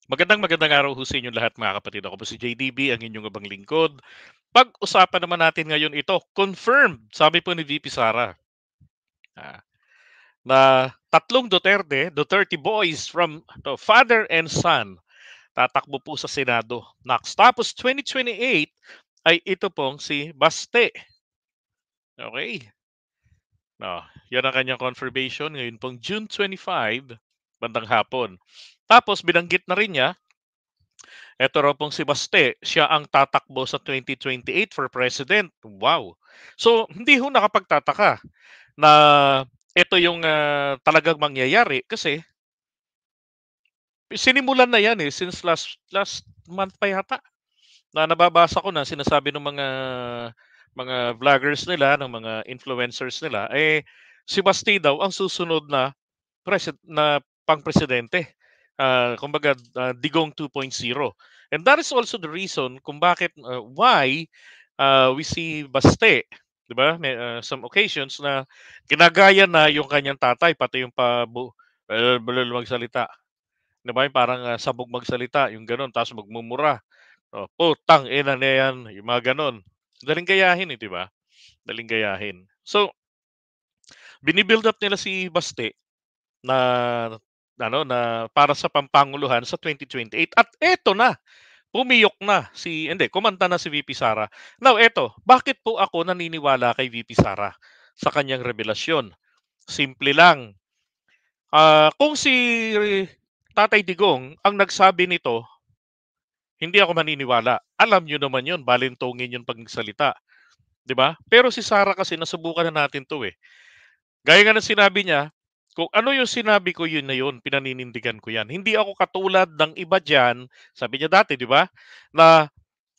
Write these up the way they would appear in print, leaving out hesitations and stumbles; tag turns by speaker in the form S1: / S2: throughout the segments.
S1: Magandang araw ho sa inyong lahat mga kapatid. Ako po si JDB, ang inyong abang lingkod. Pag-usapan naman natin ngayon ito, confirmed, sabi po ni VP Sara, ah, na tatlong Duterte boys from father and son, tatakbo po sa Senado. Next. Tapos 2028 ay ito pong si Baste. Okay. No, yan ang kanyang confirmation ngayon pong June 25, bandang hapon. Tapos binanggit na rin niya, eto raw pong si Baste, siya ang tatakbo sa 2028 for president. Wow! So, hindi ho nakapagtataka na ito yung talagang mangyayari kasi sinimulan na yan since last month pa yata na nababasa ko na sinasabi ng mga vloggers nila, ng mga influencers nila, si Baste daw ang susunod na pang-presidente. Kumbaga, Digong 2.0. And that is also the reason kung bakit, why we see Baste, 'di ba? May some occasions na ginagaya na yung kanyang tatay, pati yung magsalita. 'Di ba? Yung parang sabog magsalita, yung gano'n, tapos magmumura. Oh, putang ina na yan, yung mga gano'n. Daling gayahin, 'di ba? Daling gayahin. So, bini-build up nila si Baste na na para sa pampanguluhan sa 2028 at eto na, pumiyok na kumanta na si VP Sara. Now eto, bakit po ako naniniwala kay VP Sara sa kanyang revelasyon? Simple lang, kung si Tatay Digong ang nagsabi nito, hindi ako maniniwala. Alam niyo naman 'yun, balintongin 'yung pagsalita, 'di ba? Pero si Sara kasi nasubukan na natin 'to, eh. Gaya nga ng sinabi niya, kung ano yung sinabi ko yun na yun, pinaninindigan ko yan. Hindi ako katulad ng iba diyan, sabi niya dati, 'di ba, na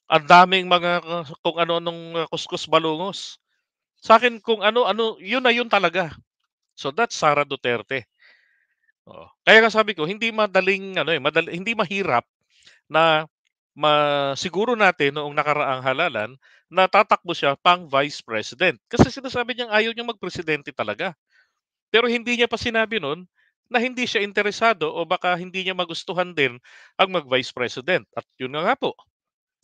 S1: ang daming mga kung ano-anong kuskus balungos. Sa'kin kung ano-ano, yun na yun talaga. So that's Sara Duterte, oo. Kaya nga sabi ko hindi madaling hindi mahirap na masiguro natin noong nakaraang halalan na tatakbo siya pang-Vice President. Kasi sinasabi niyang ayaw niyang magpresidente talaga. Pero hindi niya pa sinabi nun na hindi siya interesado o baka hindi niya magustuhan din ang mag-Vice President. At yun nga po,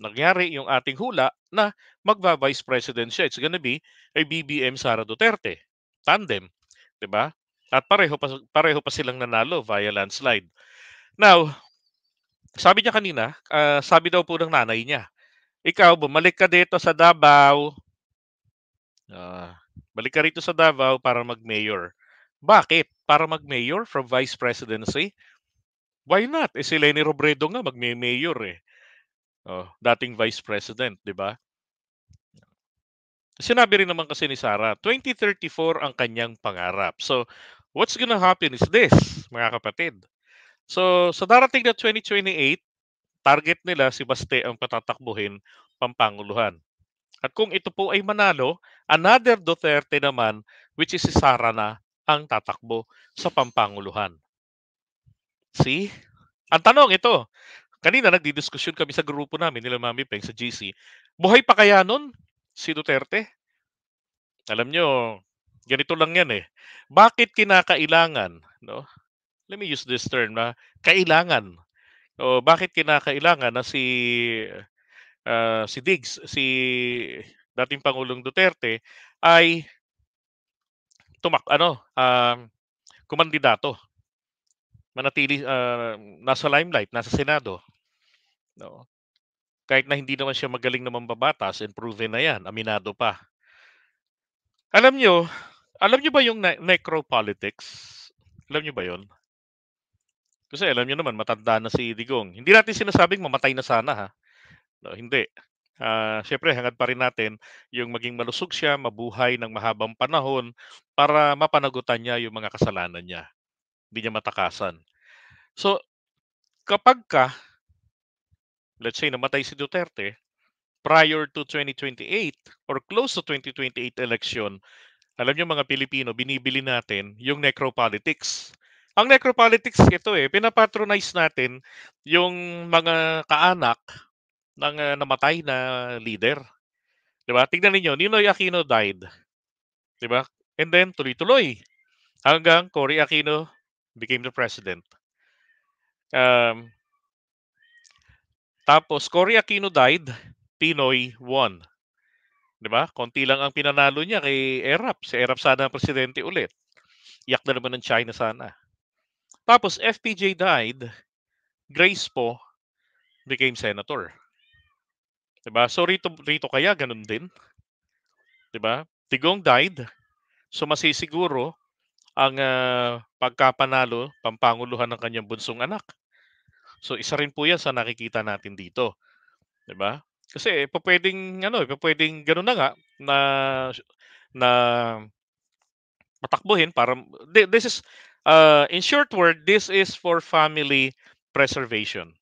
S1: nangyari yung ating hula na magva-Vice President siya. It's gonna be a BBM Sara Duterte. Tandem, 'di ba? At pareho pa silang nanalo via landslide. Now, sabi niya kanina, sabi daw po ng nanay niya, "Ikaw bumalik ka dito sa Davao, balik ka rito sa Davao para mag-mayor." Bakit? Para mag-mayor from vice presidency? Why not? Si Leni Robredo nga magme-mayor, eh. Oh, dating vice president, 'di ba? Sinabi rin naman kasi ni Sara, 2034 ang kanyang pangarap. So, what's gonna happen is this, mga kapatid. So, sa darating na 2028, target nila si Baste ang patatakbuhin pampanguluhan. At kung ito po ay manalo, another Duterte naman, which is si Sara na ang tatakbo sa pampanguluhan. See? Ang tanong ito, kanina nagdidiskusyon kami sa grupo namin nila Mami Peng sa GC. Buhay pa kaya nun si Duterte? Alam nyo, ganito lang yan eh. Bakit kinakailangan, no? Let me use this term na kailangan. O bakit kinakailangan na si Diggs, si dating Pangulong Duterte ay kumandidato, manatili nasa limelight, nasa Senado, no? Kahit na hindi naman siya magaling na mambabatas and proven na 'yan, aminado pa. Alam niyo alam niyo ba yung necropolitics? Alam niyo ba 'yon? Kasi alam niyo naman matanda na si Digong. Hindi natin sinasabing mamatay na sana, ha, no, hindi. Siyempre hangad pa rin natin yung maging malusog siya, mabuhay ng mahabang panahon para mapanagutan niya yung mga kasalanan niya, hindi niya matakasan. So, kapagka, let's say namatay si Duterte, prior to 2028 or close to 2028 election, alam niyo mga Pilipino, binibili natin yung necropolitics. Ang necropolitics ito pinapatronize natin yung mga kaanak ng namatay na leader. 'Di ba? Tignan niyo, Ninoy Aquino died. 'Di ba? And then, tuloy-tuloy hanggang Cory Aquino became the president. Um, Tapos Cory Aquino died, Pinoy won. 'Di ba? Konti lang ang pinanalo niya kay Erap. Si Erap sana ang presidente ulit. Iyak na naman ng China sana. Tapos FPJ died, Grace po became senator. 'Di ba? So rito kaya ganun din, 'di ba? Digong died, so masisiguro ang pagkapanalo, pampanguluhan ng kanyang bunsong anak. So isa rin po 'yan sa nakikita natin dito, 'di ba? Kasi pupuwedeng ano, pupuwedeng gano'n na nga na na patakbuhin para this is, in short word, this is for family preservation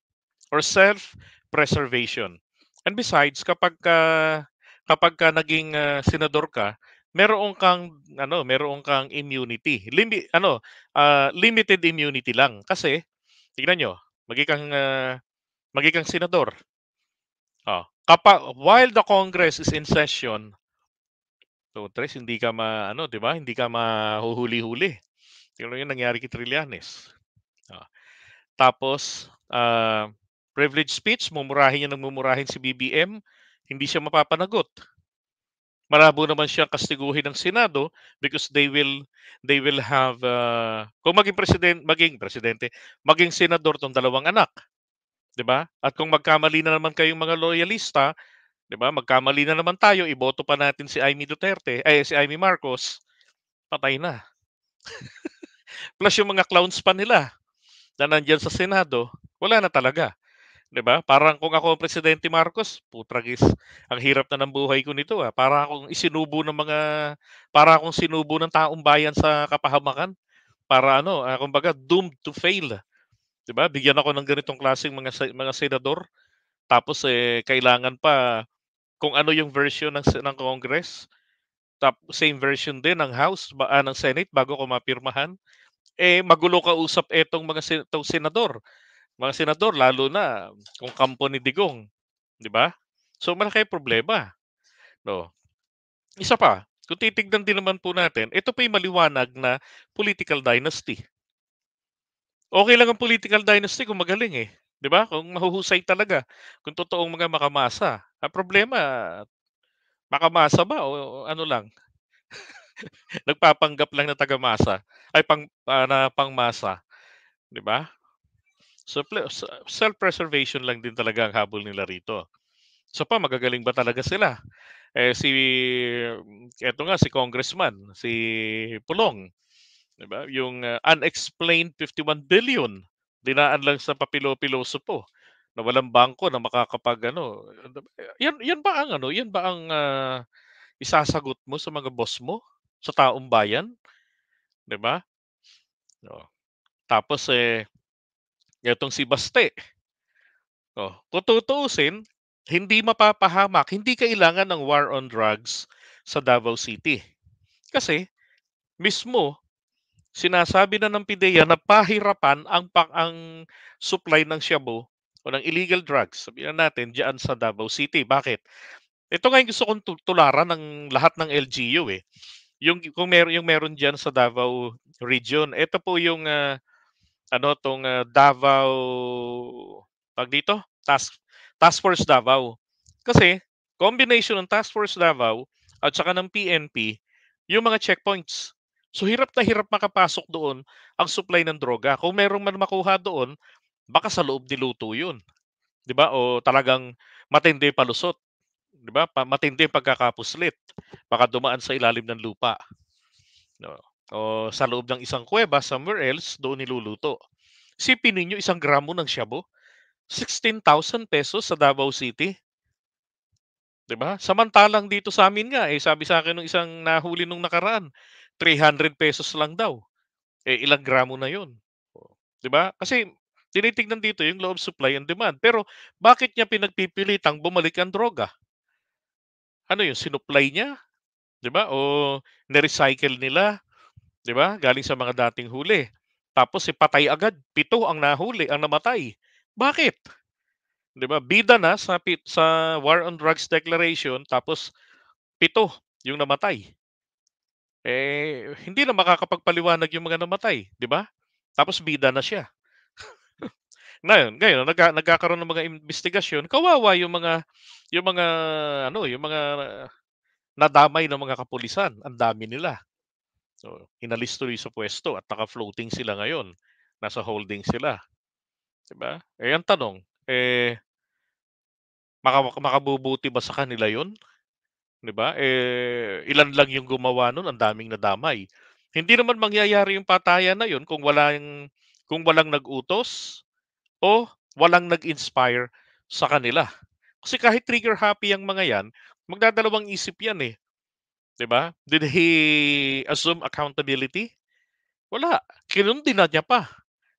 S1: or self-preservation. And besides, kapagka naging, senador ka, meron kang immunity. Limited immunity lang. Kasi tignan niyo, maging kang senador, while the Congress is in session, so tres hindi ka 'di ba, hindi ka mahuhuli-huli. Tignan mo yung nangyari kay Trillanes. Oo. Tapos, privilege speech, mumurahin niya ng mumurahin si BBM, hindi siya mapapanagot. Malabo naman siyang kastiguhin ng Senado because they will have, kung maging presidente, maging senador 'tong dalawang anak, 'di ba? At kung magkamali na naman kayong mga loyalista, 'di ba, magkamali na naman tayo, iboto pa natin si Amy Marcos, patay na. Plus yung mga clowns pa nila na nandiyan sa Senado, wala na talaga. 'Di ba? Parang kung ako ang Presidente Marcos, putragis, ang hirap na ng buhay ko nito, para akong sinubo ng taong bayan sa kapahamakan para ano, kumbaga doomed to fail, 'di ba? Bigyan ako ng ganitong klaseng mga senador tapos, kailangan pa kung ano yung version ng Congress, same version din ng ng Senate bago ko mapirmahan. Magulo kausap etong 'tong senador lalo na kung kampo ni Digong. 'Di ba? So malaki ang problema, 'no. Isa pa, kung titignan din naman po natin, ito pa yung maliwanag na political dynasty. Okey lang ang political dynasty kung magaling, 'di ba? Kung mahuhusay talaga, kung totoong mga makamasa. Ang problema, makamasa ba o ano lang, nagpapanggap lang na taga-masa ay na pangmasa, 'di ba? So self-preservation lang din talaga ang habol nila rito. So magagaling ba talaga sila? Eto nga si Congressman, si Pulong, 'di ba? Yung, unexplained 51 billion dinaan lang sa papilo-piloso po na walang bangko na makakapag-ano, yan ba ang, isasagot mo sa mga boss mo, sa taong bayan, 'di ba? Oh, tapos, etong si Baste, kung tutuusin, hindi kailangan ng war on drugs sa Davao City. Kasi mismo sinasabi na ng PIDEA na pahirapan ang supply ng shabu o ng illegal drugs, sabihin na natin diyan sa Davao City. Bakit? Ito nga yung gusto kong tularan ng lahat ng LGU, yung meron diyan sa Davao region. Ito po yung, Davao tawag dito, Task Force Davao. Kasi combination ng Task Force Davao at saka ng PNP yung mga checkpoints. So hirap na hirap makapasok doon ang supply ng droga. Kung merong man makuha doon, baka sa loob niluto 'yun, 'di ba? O talagang matindi palusot, 'di ba? Matindi pagkakapuslit. Baka dumaan sa ilalim ng lupa, no? O sa loob ng isang kuweba somewhere else, doon niluluto. Isipin ninyo isang gramo ng shabu, 16,000 pesos sa Davao City, 'di ba? Samantalang dito sa amin nga, sabi sa akin ng isang nahuli nung nakaraan, 300 pesos lang daw. Ilang gramo na 'yun, oh, 'di ba? Kasi tinitignan dito yung law of supply and demand. Pero bakit niya pinagpipilitang bumalik ang droga? Ano 'yun, sinupply niya, 'di ba? O ni-recycle nila, 'di ba? Galing sa mga dating huli. Tapos patay agad, 7 ang nahuli, ang namatay. Bakit? 'Di ba? Bida na sa War on Drugs Declaration tapos 7 yung namatay. Hindi na makakapagpaliwanag yung mga namatay, 'di ba? Tapos bida na siya. Ngayon nagkakaroon ng mga imbestigasyon, kawawa yung mga yung mga nadamay ng mga kapulisan, ang dami nila. So, inalis tuloy sa puwesto at naka-floating sila ngayon, nasa holding sila, 'di ba? Eh, ang tanong, makabubuti ba sa kanila 'yun, 'di ba? Ilan lang yung gumawa nun, ang daming nadamay. Hindi naman mangyayari yung patayan na 'yun kung walang nag-utos o walang nag-inspire sa kanila. Kasi kahit trigger happy ang mga 'yan, magdadalawang isip 'yan, 'di ba? Did he assume accountability? Wala, kinundi na niya pa.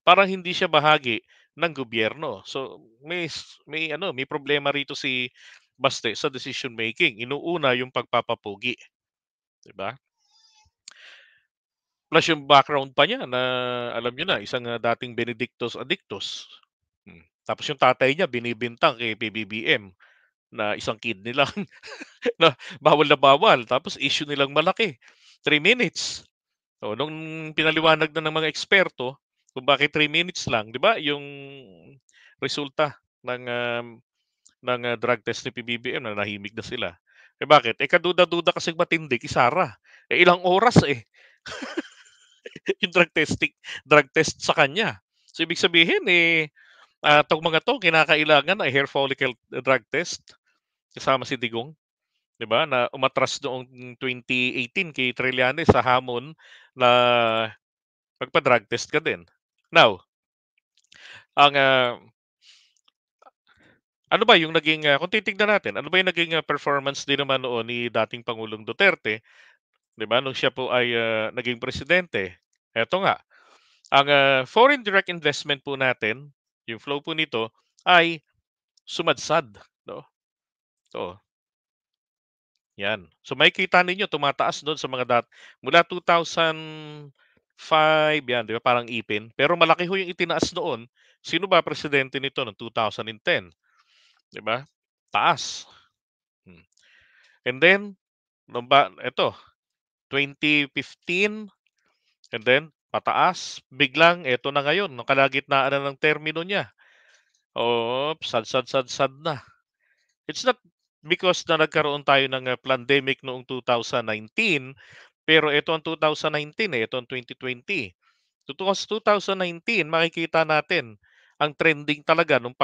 S1: Parang hindi siya bahagi ng gobyerno. So, may problema rito si Baste sa decision making. Inuuna yung pagpapapugi, 'di ba? Plus yung background pa niya na alam niyo na, isang, dating Benedictus Adictus. Tapos yung tatay niya binibintang kay PBBM na isang kidney lang na bawal tapos issue nilang malaki, 3 minutes. O nung pinaliwanag na ng mga eksperto kung bakit 3 minutes lang, 'di ba, yung resulta ng drug test ni PBBM na nahimik na sila. Eh, bakit? Eh, kaduda-duda kasing matindi kay Sara. Eh, ilang oras, yung drug test sa kanya. So, ibig sabihin, 'tong mga 'to kinakailangan ay hair follicle drug test kasama si Digong, 'di ba, na umatras noong 2018 kay Trillanes sa hamon na magpa-drug test ka din. Now, ang, ano ba yung naging, kung titignan natin, ano ba yung naging, performance din naman noon ni dating Pangulong Duterte, 'di ba, nung siya po ay, naging presidente. Eto nga, ang, foreign direct investment po natin, yung flow po nito ay sumadsad, 'no? Oo, 'yan. So makikita ninyo tumataas do'n sa mga mula 2005 'yan, 'di ba, parang ipin. Pero malaki ho yung itinaas noon. Sino ba presidente nito noong 2010, 'di ba? Taas. Hmm. And then nung eto 2015, and then pataas, biglang eto na ngayon, nung kalagitnaan na ng termino niya, oo, sad na. It's not because na nagkaroon tayo ng, pandemic noong 2019, pero ito ang 2019, ito ang 2020. Sa 2019 makikita natin ang trending talaga nung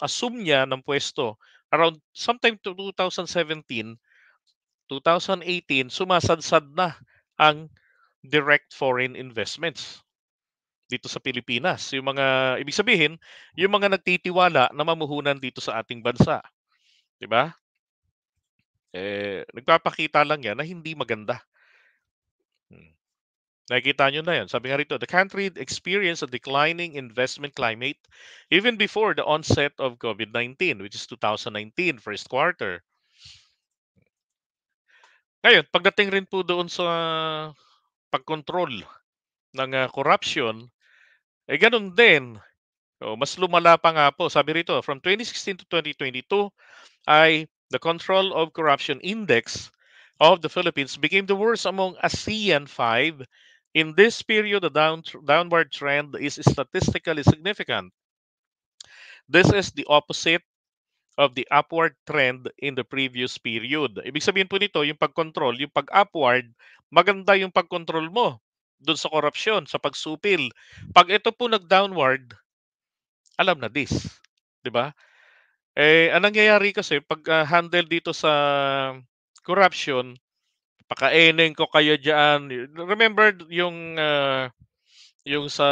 S1: assume niya ng puwesto around sometime to 2017, 2018, sumasadsad na ang direct foreign investments dito sa Pilipinas. Yung mga ibig sabihin, yung mga nagtitiwala na mamuhunan dito sa ating bansa, 'di ba? Nagpapakita lang 'yan na hindi maganda. Hmm. Nakikita niyo na 'yan. Sabi nga rito, "The country experienced a declining investment climate even before the onset of COVID-19, which is 2019, first quarter." Ngayon, pagdating rin po doon sa pagkontrol ng, corruption, gano'n din. Mas lumala pa nga po. Sabi rito, from 2016 to 2022 ay the Control of Corruption Index of the Philippines became the worst among ASEAN 5. In this period, the downward trend is statistically significant. This is the opposite of the upward trend in the previous period. Ibig sabihin po nito, yung pag-control, yung pag-upward, maganda yung pag-control mo doon sa korupsyon, sa pagsupil. Pag ito po nag-downward, alam na this, 'di ba? Ang nangyayari kasi 'pag, handle dito sa corruption, pakainin ko kayo diyan. Remember yung sa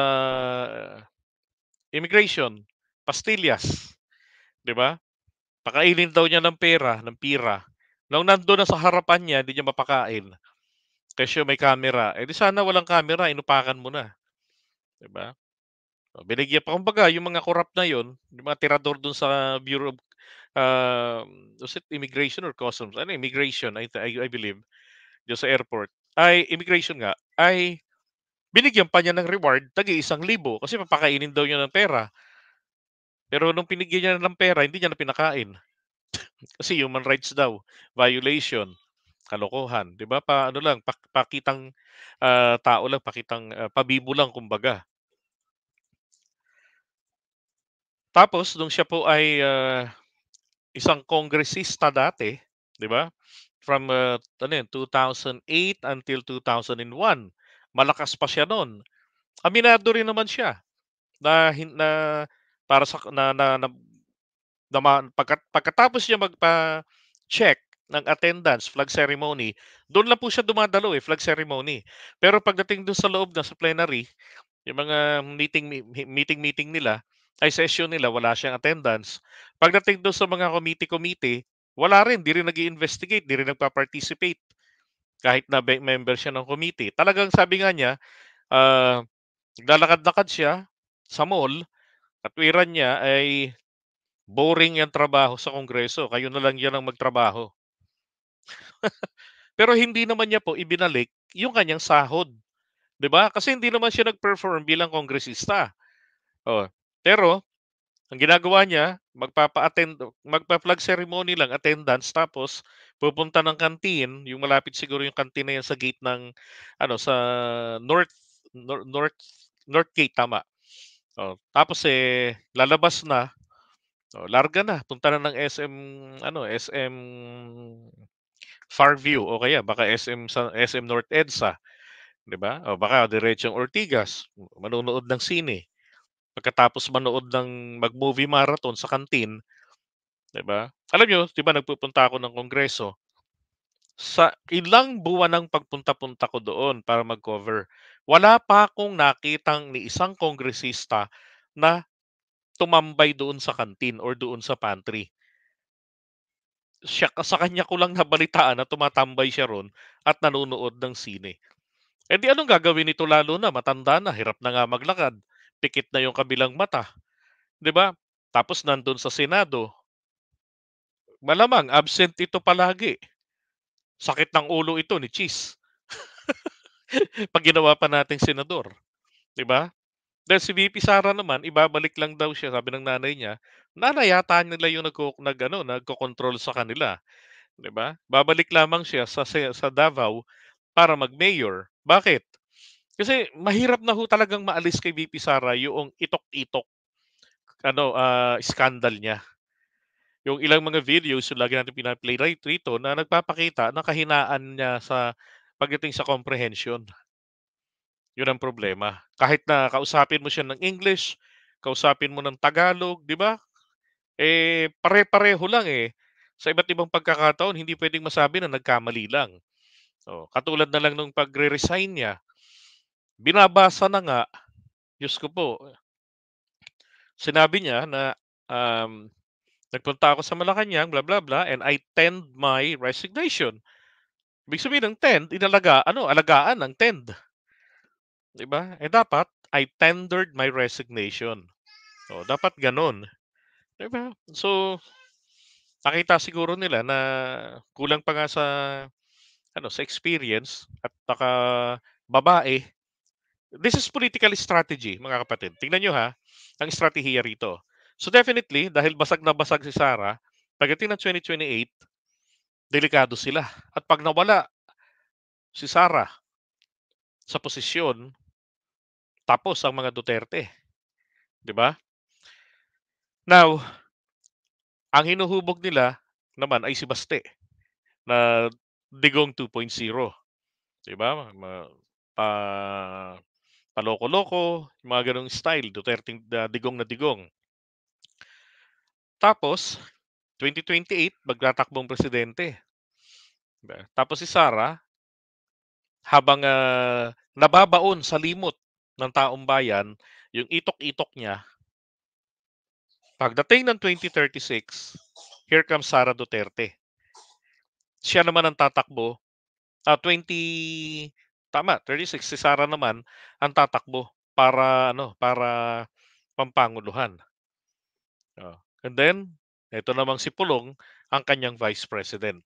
S1: immigration, Pastillas, 'di ba? Pakainin daw niya ng pera, ng pira. Nung nando'n na sa harapan niya, hindi niya mapakain kasi may camera. Eh, di sana walang camera, inupakan mo na, 'di ba? Binigyan pa kumbaga yung mga corrupt na yun, yung mga tirador dun sa Bureau of, was it immigration or customs? Ano, immigration, I believe, dun sa airport. Ay, immigration nga, ay binigyan pa niya ng reward, ₱1,000 kasi papakainin daw niya ng pera. Pero nung binigyan niya ng pera, hindi niya na pinakain. Kasi human rights daw, violation, kalokohan, 'di ba? Ano lang, pakitang, tao lang, pakitang, pabibo lang kumbaga. Tapos nung siya po ay, isang kongresista dati, 'di ba? From, ano yun, 2008 until 2001. Malakas pa siya nun. Aminado rin naman siya na na para sa na pagkatapos niya magpa-check ng attendance, flag ceremony, do'n lang po siya dumadalo, flag ceremony. Pero pagdating do'n sa loob na sa plenary, yung mga meeting nila, ay session nila, wala siyang attendance. Pagdating do'n sa mga committee-committee, wala rin, 'di rin nag-i-investigate, 'di rin nagpa-participate kahit na member siya ng committee. Talagang sabi nga niya, ah, naglalakad-lakad siya sa mall, katwiran niya ay boring 'yang trabaho sa Kongreso, kayo na lang diyan ang magtrabaho. Pero hindi naman niya po ibinalik yung kanyang sahod, 'di ba? Kasi hindi naman siya nag-perform bilang kongresista. Oh, pero ang ginagawa niya, magpa-flag ceremony lang, attendance, tapos pupunta ng canteen, yung malapit siguro yung canteen na yan sa gate ng ano, sa North North North Gate, tama. Oh, tapos, lalabas na, oh, larga na, punta na ng SM ano, SM Farview o kaya baka SM North EDSA, 'di ba? O baka diretsong Ortigas, manonood ng sine. Pagkatapos manood ng mag-movie marathon sa kantin, 'di ba? Alam niyo, 'di ba nagpupunta ako ng kongreso, sa ilang buwan ng pagpunta-punta ko doon para mag-cover, wala pa akong nakitang ni isang kongresista na tumambay doon sa kantin or doon sa pantry. Sa kanya ko lang nabalitaan na tumatambay siya ro'n at nanonood ng sine. Eh, di anong gagawin nito lalo na matanda na, hirap na nga maglakad, pikit na yung kabilang mata, 'di ba? Tapos nandun sa Senado, malamang absent ito palagi. Sakit ng ulo ito ni Cheese 'pag ginawa pa nating senador, 'di ba? Dahil si VP Sara naman ibabalik lang daw siya, sabi ng nanay niya, nanay yata nila yung nagkokontrol sa kanila, 'di ba? Babalik lamang siya sa Davao para mag-mayor. Bakit? Kasi mahirap na ho talagang maalis kay VP Sara yung itok-itok scandal niya. Yung ilang mga videos yung lagi natin pina-play rito na nagpapakita ng kahinaan niya sa pagdating sa comprehension. Yun ang problema. Kahit na kausapin mo siya ng English, kausapin mo ng Tagalog, 'di ba? Pare-pareho lang, Sa iba't ibang pagkakataon hindi puwedeng masabi na nagkamali lang. Oh, katulad na lang nung pagre-resign niya, binabasa na nga, Diyos ko po, sinabi niya na, um, "Nagpunta ako sa Malacanang, blah, blah, blah, and I tend my resignation." Ibig sabihin ng tend, alagaan ng tend, 'di ba? Dapat, "I tendered my resignation." Oh, dapat gano'n, 'di ba? So, nakita siguro nila na kulang pa nga sa experience at saka babae. This is political strategy, mga kapatid. Tingnan niyo, ha, ang estratehiya rito. So, definitely dahil basag na basag si Sara, pagdating ng 2028, delikado sila. At 'pag nawala si Sara sa posisyon, tapos ang mga Duterte, 'di ba? Now, ang hinuhubog nila naman ay si Baste na Digong 2.0, 'di ba? Pa paloko-loko, yung mga gano'ng style, Duterteng digong na digong. Tapos 2028 magtatakbong presidente, 'di ba? Tapos si Sara habang, nababaon sa limot ng taong bayan yung itok-itok niya, pagdating ng 2036, here comes Sara Duterte. Siya naman ang tatakbo, 36 si Sara naman ang tatakbo para pampanguluhan. Oh, and then eto namang si Pulong ang kanyang vice president.